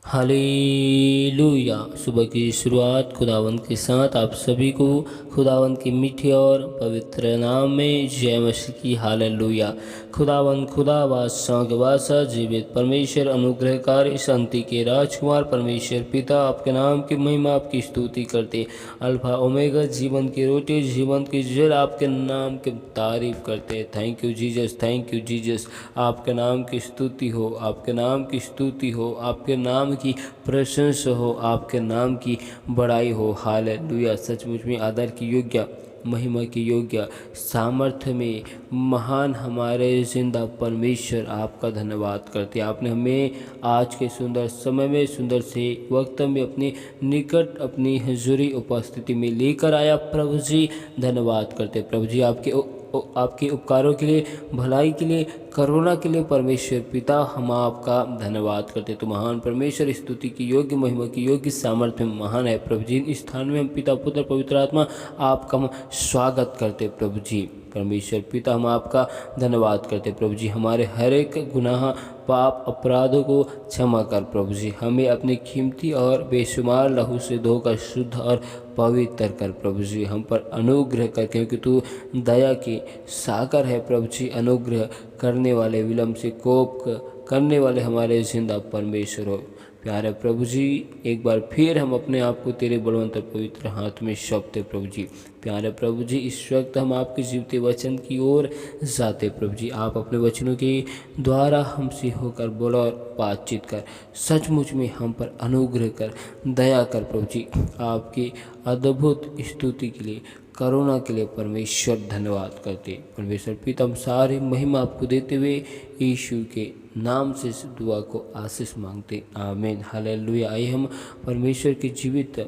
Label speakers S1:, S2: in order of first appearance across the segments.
S1: Hallelujah. सुबह की शुरुआत खुदावंद के साथ आप सभी को खुदावंद के मीठे और पवित्र नाम में जय मसीह की। हालेलुया। खुदावंद खुदा बादशाह के बादशाह जीवित परमेश्वर अनुग्रहकारी शांति के राजकुमार परमेश्वर पिता आपके नाम की महिमा आपकी स्तुति करते। अल्फा ओमेगा जीवन की रोटी जीवन की जल आपके नाम की तारीफ करते। Thank you Jesus, thank you Jesus. आपके नाम की स्तुति हो, आपके नाम की स्तुति हो, आपके नाम की प्रशंसा हो, आपके नाम की बड़ाई हो। हालेलुया। सचमुच में आदर की योग्य, महिमा की योग्य, सामर्थ्य में महान हमारे जिंदा परमेश्वर आपका धन्यवाद करते। आपने हमें आज के सुंदर समय में, सुंदर से वक्त में अपने निकट अपनी हजूरी उपस्थिति में लेकर आया। प्रभु जी धन्यवाद करते। प्रभु जी आपके उपकारों के लिए, भलाई के लिए, करुणा के लिए परमेश्वर पिता हम आपका धन्यवाद करते। तो महान परमेश्वर स्तुति की योग्य, महिमा की योग्य, सामर्थ्य में महान है प्रभु जी। इस स्थान में हम पिता पुत्र पवित्र आत्मा आपका हम स्वागत करते। प्रभु जी परमेश्वर पिता हम आपका धन्यवाद करते। प्रभु जी हमारे हर एक गुनाह, पाप, अपराधों को क्षमा कर। प्रभु जी हमें अपने कीमती और बेशुमार लहू से धोकर शुद्ध और पवित्र कर। प्रभु जी हम पर अनुग्रह कर, क्योंकि तू दया की सागर है। प्रभु जी अनुग्रह करने वाले, विलम्ब से कोप करने वाले हमारे जिंदा परमेश्वर हो। प्यारे प्रभु जी एक बार फिर हम अपने आप को तेरे बलवंत पवित्र हाथ में सौंपते। प्रभु जी प्यारे प्रभु जी इस वक्त हम आपके जीवते वचन की ओर जाते। प्रभु जी आप अपने वचनों के द्वारा हमसे होकर बोलो और बातचीत कर। सचमुच में हम पर अनुग्रह कर, दया कर। प्रभु जी आपकी अद्भुत स्तुति के लिए, करुणा के लिए परमेश्वर धन्यवाद करते। परमेश्वर पिता हम सारी महिमा आपको देते हुए यीशु के नाम से इस दुआ को आशीष मांगते। आमीन। हालेलुया। आइए हम परमेश्वर के जीवित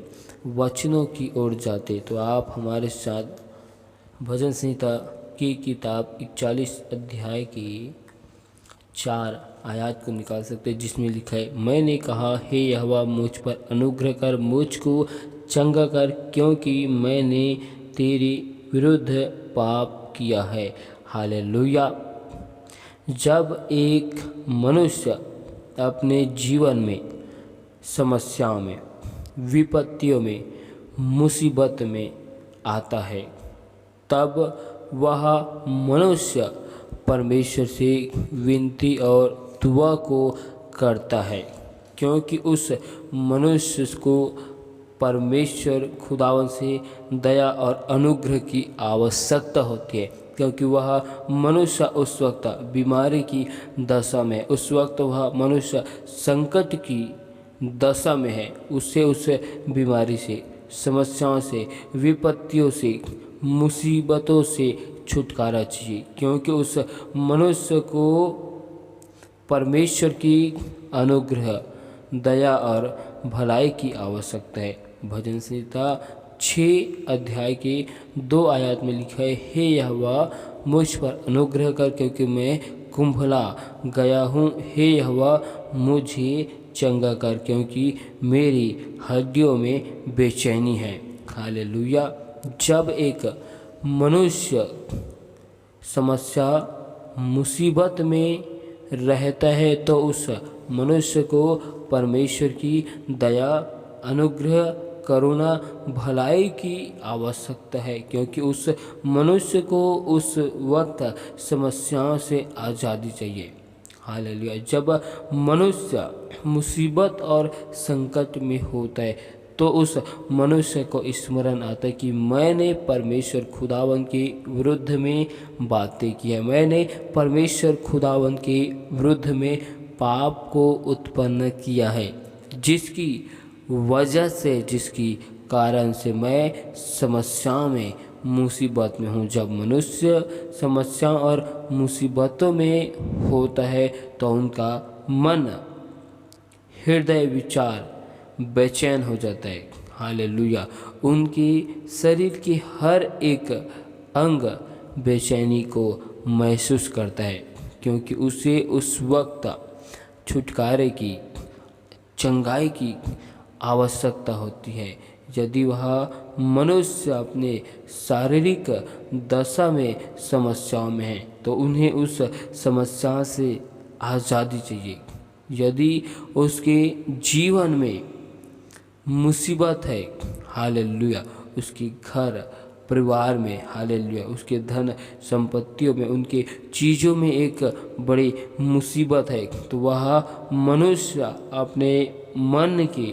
S1: वचनों की ओर जाते। तो आप हमारे साथ भजन संहिता की किताब 41 अध्याय की 4 आयत को निकाल सकते, जिसमें लिखा है, मैंने कहा हे यहोवा मुझ पर अनुग्रह कर, मुझको चंगा कर, क्योंकि मैंने तेरे विरुद्ध पाप किया है। हालेलुया। जब एक मनुष्य अपने जीवन में समस्याओं में, विपत्तियों में, मुसीबत में आता है, तब वह मनुष्य परमेश्वर से विनती और दुआ को करता है, क्योंकि उस मनुष्य को परमेश्वर खुदावन से दया और अनुग्रह की आवश्यकता होती है। क्योंकि वह मनुष्य उस वक्त बीमारी की दशा में, उस वक्त वह मनुष्य संकट की दशा में है। उसे उस बीमारी से, समस्याओं से, विपत्तियों से, मुसीबतों से छुटकारा चाहिए, क्योंकि उस मनुष्य को परमेश्वर की अनुग्रह, दया और भलाई की आवश्यकता है। भजन संहिता 6 अध्याय के 2 आयत में लिखा है, हे यहोवा मुझ पर अनुग्रह कर, क्योंकि मैं कुंभला गया हूँ। हे यहोवा मुझे चंगा कर, क्योंकि मेरी हड्डियों में बेचैनी है। हालेलुया। जब एक मनुष्य समस्या, मुसीबत में रहता है, तो उस मनुष्य को परमेश्वर की दया, अनुग्रह, करुणा, भलाई की आवश्यकता है, क्योंकि उस मनुष्य को उस वक्त समस्याओं से आज़ादी चाहिए। हालेलुया। जब मनुष्य मुसीबत और संकट में होता है, तो उस मनुष्य को स्मरण आता है कि मैंने परमेश्वर खुदावन के विरुद्ध में बातें की है, मैंने परमेश्वर खुदावन के विरुद्ध में पाप को उत्पन्न किया है, जिसकी वजह से, जिसकी कारण से मैं समस्याओं में, मुसीबत में हूँ। जब मनुष्य समस्याओं और मुसीबतों में होता है, तो उनका मन, हृदय, विचार बेचैन हो जाता है। हालेलुया। उनके शरीर के हर एक अंग बेचैनी को महसूस करता है, क्योंकि उसे उस वक्त छुटकारे की, चंगाई की आवश्यकता होती है। यदि वह मनुष्य अपने शारीरिक दशा में समस्याओं में है, तो उन्हें उस समस्या से आज़ादी चाहिए। यदि उसके जीवन में मुसीबत है, हालेलुया, उसके घर परिवार में, हालेलुया, उसके धन संपत्तियों में, उनके चीज़ों में एक बड़ी मुसीबत है, तो वह मनुष्य अपने मन के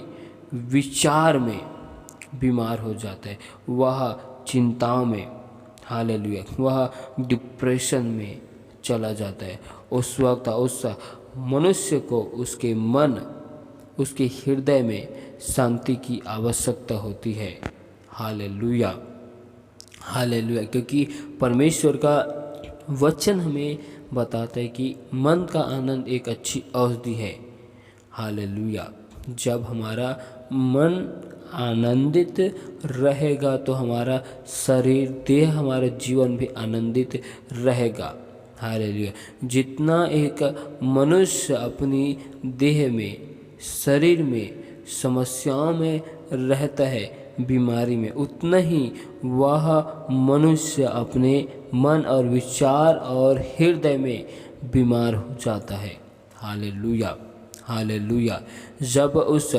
S1: विचार में बीमार हो जाता है, वह चिंताओं में, हालेलुया, वह डिप्रेशन में चला जाता है। उस वक्त उस मनुष्य को उसके मन, उसके हृदय में शांति की आवश्यकता होती है। हालेलुया, हालेलुया, क्योंकि परमेश्वर का वचन हमें बताता है कि मन का आनंद एक अच्छी औषधि है। हालेलुया, जब हमारा मन आनंदित रहेगा तो हमारा शरीर, देह, हमारा जीवन भी आनंदित रहेगा। हालेलुया, जितना एक मनुष्य अपनी देह में, शरीर में समस्याओं में रहता है, बीमारी में, उतना ही वह मनुष्य अपने मन और विचार और हृदय में बीमार हो जाता है। हालेलुया, हालेलुया, जब उस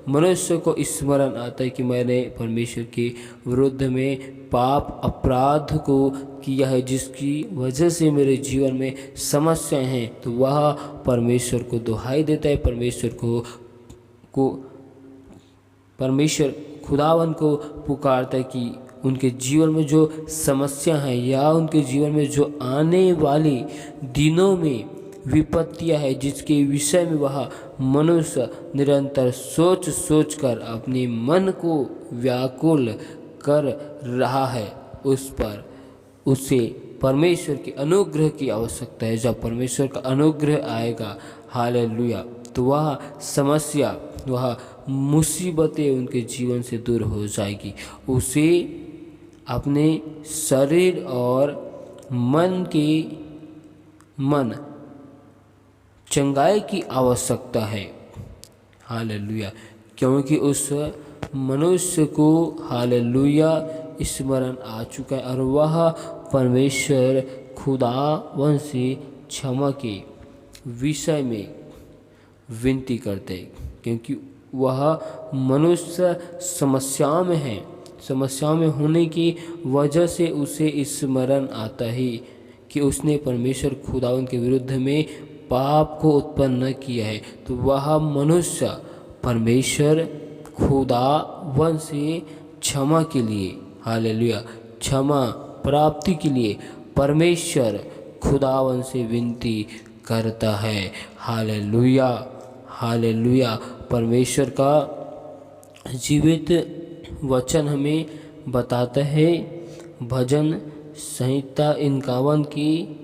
S1: मनुष्य को स्मरण आता है कि मैंने परमेश्वर के विरुद्ध में पाप अपराध को किया है, जिसकी वजह से मेरे जीवन में समस्याएं हैं, तो वह परमेश्वर को दुहाई देता है, परमेश्वर खुदावन को पुकारता है कि उनके जीवन में जो समस्या है या उनके जीवन में जो आने वाली दिनों में विपत्तियां है, जिसके विषय में वह मनुष्य निरंतर सोच सोच कर अपने मन को व्याकुल कर रहा है, उस पर उसे परमेश्वर के अनुग्रह की आवश्यकता है। जब परमेश्वर का अनुग्रह आएगा, हालेलुया, तो वह समस्या, वह मुसीबतें उनके जीवन से दूर हो जाएगी। उसे अपने शरीर और मन चंगाई की आवश्यकता है। हालेलुया, क्योंकि उस मनुष्य को, हालेलुया, स्मरण आ चुका है और वह परमेश्वर खुदावन से क्षमा के विषय में विनती करते हैं, क्योंकि वह मनुष्य समस्याओं में है। समस्याओं में होने की वजह से उसे स्मरण आता है कि उसने परमेश्वर खुदावन के विरुद्ध में पाप को उत्पन्न किया है, तो वह मनुष्य परमेश्वर खुदावन से क्षमा के लिए, हालेलुया, क्षमा प्राप्ति के लिए परमेश्वर खुदावन से विनती करता है। हालेलुया, हालेलुया, परमेश्वर का जीवित वचन हमें बताता है, भजन संहिता 51 की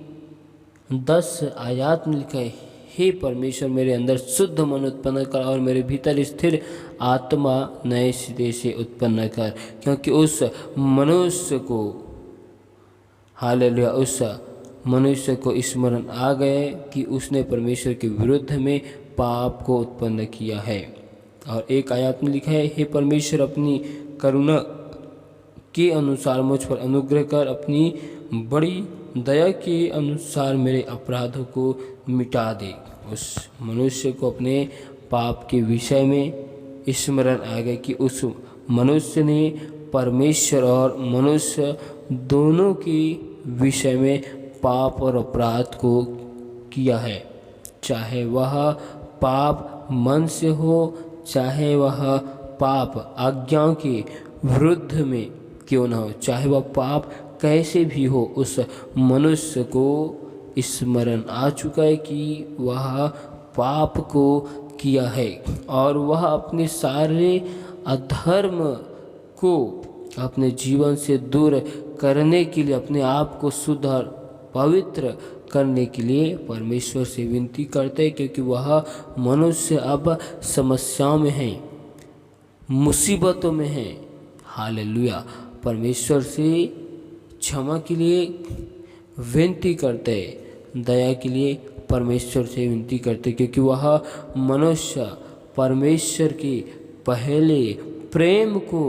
S1: 10 आयत में लिखा है, हे परमेश्वर, मेरे अंदर शुद्ध मन उत्पन्न कर और मेरे भीतर स्थिर आत्मा नए सिरे से उत्पन्न कर। क्योंकि उस मनुष्य को, हालेलुया, उस मनुष्य को स्मरण आ गए कि उसने परमेश्वर के विरुद्ध में पाप को उत्पन्न किया है। और एक आयत में लिखा है, हे परमेश्वर, अपनी करुणा के अनुसार मुझ पर अनुग्रह कर, अपनी बड़ी दया के अनुसार मेरे अपराधों को मिटा दे। उस मनुष्य को अपने पाप के विषय में स्मरण आ गया कि उस मनुष्य ने परमेश्वर और मनुष्य दोनों के विषय में पाप और अपराध को किया है, चाहे वह पाप मन से हो, चाहे वह पाप आज्ञाओं के विरुद्ध में क्यों न हो, चाहे वह पाप कैसे भी हो, उस मनुष्य को स्मरण आ चुका है कि वह पाप को किया है और वह अपने सारे अधर्म को अपने जीवन से दूर करने के लिए, अपने आप को शुद्ध और पवित्र करने के लिए परमेश्वर से विनती करते हैं, क्योंकि वह मनुष्य अब समस्याओं में है, मुसीबतों में है। हालेलुया, परमेश्वर से क्षमा के लिए विनती करते हैं, दया के लिए परमेश्वर से विनती करते, क्योंकि वह मनुष्य परमेश्वर के पहले प्रेम को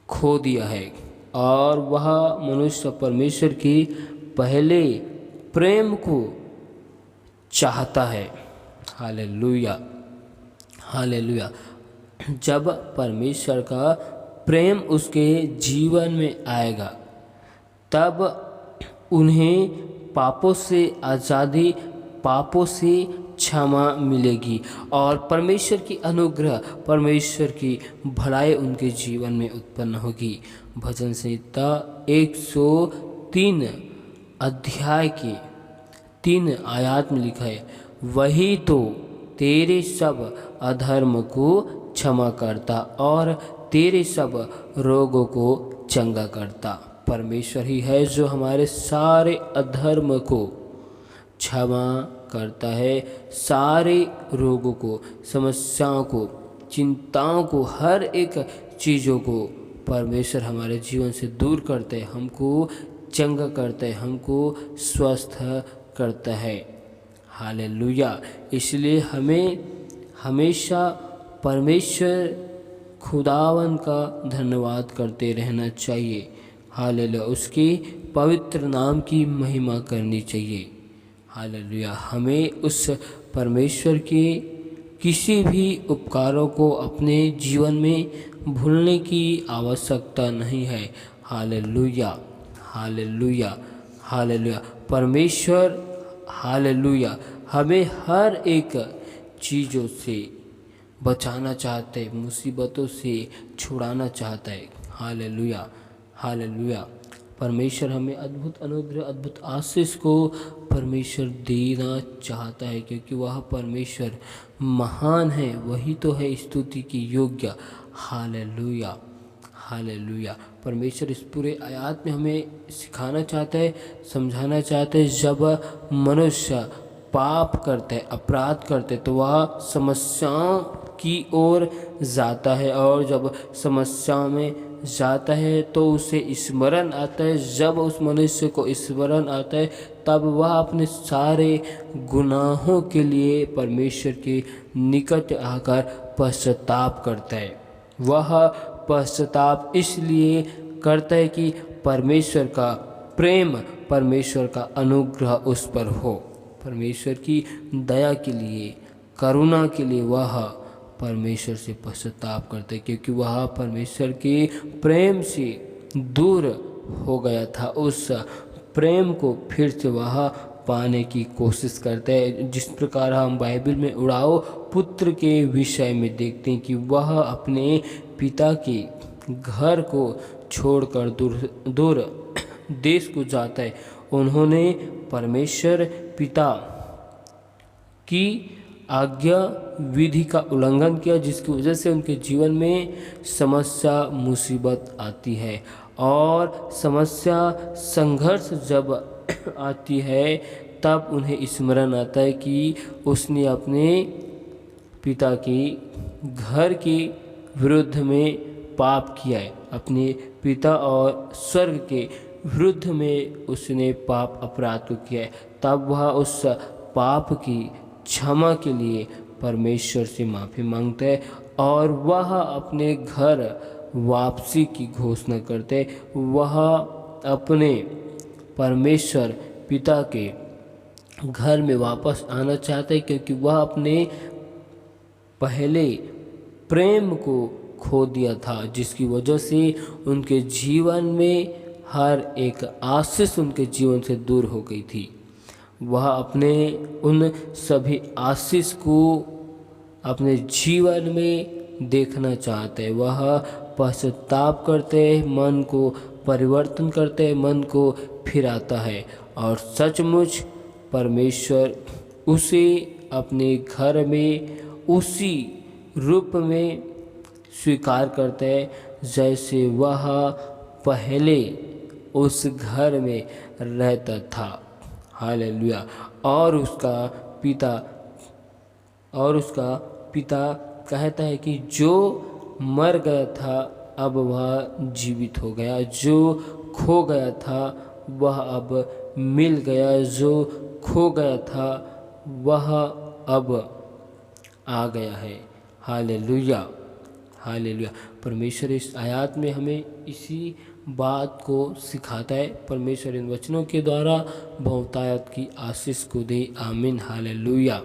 S1: खो दिया है और वह मनुष्य परमेश्वर के पहले प्रेम को चाहता है। Hallelujah, hallelujah. जब परमेश्वर का प्रेम उसके जीवन में आएगा तब उन्हें पापों से आज़ादी, पापों से क्षमा मिलेगी और परमेश्वर की अनुग्रह, परमेश्वर की भलाई उनके जीवन में उत्पन्न होगी। भजन संहिता 103 अध्याय के 3 आयत में लिखा है, वही तो तेरे सब अधर्म को क्षमा करता और तेरे सब रोगों को चंगा करता। परमेश्वर ही है जो हमारे सारे अधर्म को क्षमा करता है, सारे रोगों को, समस्याओं को, चिंताओं को, हर एक चीज़ों को परमेश्वर हमारे जीवन से दूर करते हैं, हमको चंगा करता है, हमको स्वस्थ करता है। हालेलुया। इसलिए हमें हमेशा परमेश्वर खुदावन का धन्यवाद करते रहना चाहिए। हालेलुया। उसके पवित्र नाम की महिमा करनी चाहिए। हालेलुया। हमें उस परमेश्वर के किसी भी उपकारों को अपने जीवन में भूलने की आवश्यकता नहीं है। Hallelujah, hallelujah, hallelujah. परमेश्वर हालेलुया हमें हर एक चीज़ों से बचाना चाहता है, मुसीबतों से छुड़ाना चाहता है। Hallelujah, hallelujah. परमेश्वर हमें अद्भुत अनुग्रह, अद्भुत आशीष को परमेश्वर देना चाहता है, क्योंकि वह परमेश्वर महान है, वही तो है स्तुति की योग्य। Hallelujah, hallelujah. परमेश्वर इस पूरे आयत में हमें सिखाना चाहता है, समझाना चाहता है, जब मनुष्य पाप करते, अपराध करते तो वह समस्याओं की ओर जाता है, और जब समस्याओं में जाता है तो उसे स्मरण आता है। जब उस मनुष्य को स्मरण आता है तब वह अपने सारे गुनाहों के लिए परमेश्वर के निकट आकर पश्चाताप करता है। वह पश्चाताप इसलिए करता है कि परमेश्वर का प्रेम, परमेश्वर का अनुग्रह उस पर हो, परमेश्वर की दया के लिए, करुणा के लिए वह परमेश्वर से पश्चाताप करते, क्योंकि वह परमेश्वर के प्रेम से दूर हो गया था। उस प्रेम को फिर से वह पाने की कोशिश करते हैं। जिस प्रकार हम बाइबल में उड़ाओ पुत्र के विषय में देखते हैं कि वह अपने पिता के घर को छोड़कर दूर देश को जाता है। उन्होंने परमेश्वर पिता की आज्ञा विधि का उल्लंघन किया, जिसकी वजह से उनके जीवन में समस्या, मुसीबत आती है। और समस्या, संघर्ष जब आती है तब उन्हें स्मरण आता है कि उसने अपने पिता के घर के विरुद्ध में पाप किया है, अपने पिता और स्वर्ग के विरुद्ध में उसने पाप अपराध को किया है। तब वह उस पाप की क्षमा के लिए परमेश्वर से माफ़ी मांगते हैं और वह अपने घर वापसी की घोषणा करते। वह अपने परमेश्वर पिता के घर में वापस आना चाहते, क्योंकि वह अपने पहले प्रेम को खो दिया था, जिसकी वजह से उनके जीवन में हर एक आशीष उनके जीवन से दूर हो गई थी। वह अपने उन सभी आशीष को अपने जीवन में देखना चाहते हैं। वह पश्चाताप करते, मन को परिवर्तन करते, मन को फिराता है और सचमुच परमेश्वर उसे अपने घर में उसी रूप में स्वीकार करते हैं जैसे वह पहले उस घर में रहता था। हालेलुया। और उसका पिता कहता है कि जो मर गया था अब वह जीवित हो गया, जो खो गया था वह अब मिल गया, जो खो गया था वह अब आ गया है। Hallelujah, hallelujah. परमेश्वर इस आयत में हमें इसी बात को सिखाता है। परमेश्वर इन वचनों के द्वारा बहुतायत की आशीष को दे। आमीन। हालेलुया।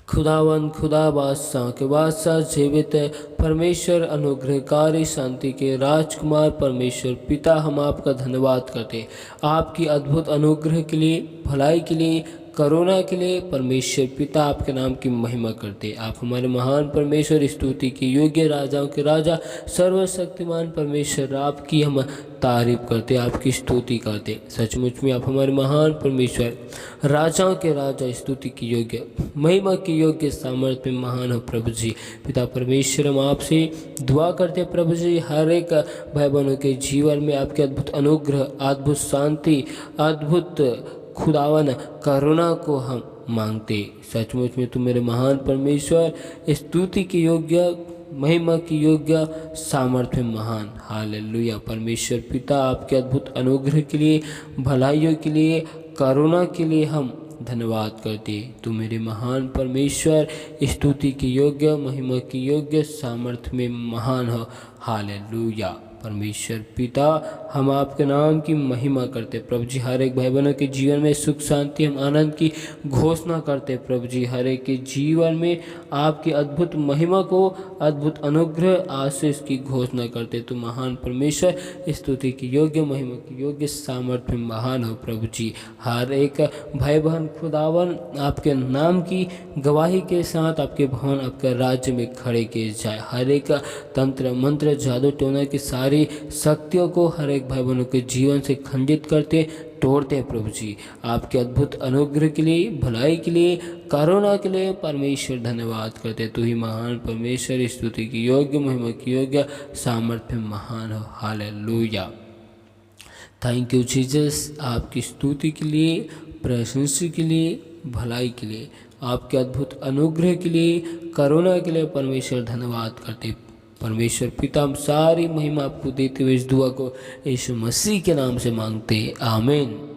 S1: खुदावन खुदा बादशाह के बादशाह जीवित परमेश्वर अनुग्रहकारी शांति के राजकुमार परमेश्वर पिता, हम आपका धन्यवाद करते आपकी अद्भुत अनुग्रह के लिए, भलाई के लिए, करुणा के लिए। परमेश्वर पिता आपके नाम की महिमा करते। आप हमारे महान परमेश्वर, स्तुति के योग्य, राजाओं के राजा, सर्वशक्तिमान परमेश्वर, आपकी हम तारीफ करते, आपकी स्तुति करते। सचमुच में आप हमारे महान परमेश्वर, राजाओं के राजा, स्तुति के योग्य, महिमा के योग्य, सामर्थ्य में महान हो प्रभु जी। पिता परमेश्वर, हम आपसे दुआ करते प्रभु जी, हर एक भाई बहनों के जीवन में आपके अद्भुत अनुग्रह, अद्भुत शांति, अद्भुत खुदावन करुणा को हम मांगते। सचमुच में तुम मेरे महान परमेश्वर, स्तुति के योग्य, महिमा की योग्य, सामर्थ्य महान। हालेलुया। परमेश्वर पिता, आपके अद्भुत अनुग्रह के लिए, भलाइयों के लिए, करुणा के लिए हम धन्यवाद करते। तुम मेरे महान परमेश्वर, स्तुति के योग्य, महिमा की योग्य, सामर्थ्य में महान हो। हालेलुया। परमेश्वर पिता, हम आपके नाम की महिमा करते प्रभु जी। हर एक भाई बहनों के जीवन में सुख शांति, हम आनंद की घोषणा करते प्रभु जी। हर एक के जीवन में आपकी अद्भुत महिमा को, अद्भुत अनुग्रह, आशीष की घोषणा करते। तो महान परमेश्वर, स्तुति की योग्य, महिमा की योग्य, सामर्थ्य में महान हो प्रभु जी। हर एक भाई बहन खुदावन आपके नाम की गवाही के साथ आपके भवन, आपके राज्य में खड़े किए जाए। हर एक तंत्र मंत्र, जादू टोना की सारी शक्तियों को हर एक भाई बहनों के जीवन से खंडित करते, तोड़ते हैं प्रभु जी। आपके अद्भुत अनुग्रह के लिए, भलाई के लिए, करुणा के लिए परमेश्वर धन्यवाद करते। तू ही महान परमेश्वर, स्तुति की योग्य, महिमा की योग्य, सामर्थ्य महान हो। हालेलुया। थैंक यू जीसस, आपकी स्तुति के लिए, प्रशंसा के लिए, भलाई के लिए, आपके अद्भुत अनुग्रह के लिए, करुणा के लिए परमेश्वर धन्यवाद करते। परमेश्वर पिता, हम सारी महिमा आपको देते हुए इस दुआ को यीशु मसीह के नाम से मांगते। आमीन।